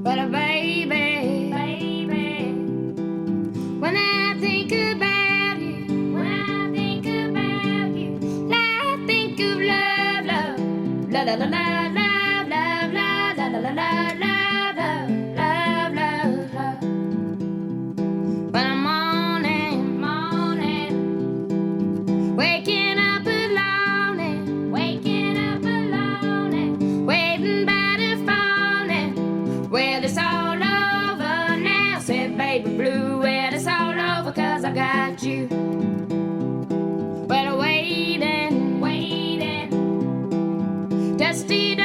But baby, baby, when I think about you, when I think about you, I think of love, love, la la la la love, love, love, la la la la love, love, love, love. But I'm morning, morning, waking up alone, waking up alone, waiting by the phone. Well, it's all over now, said baby blue. Well, it's all over 'cause I got you. Well, waiting, waiting, dusty.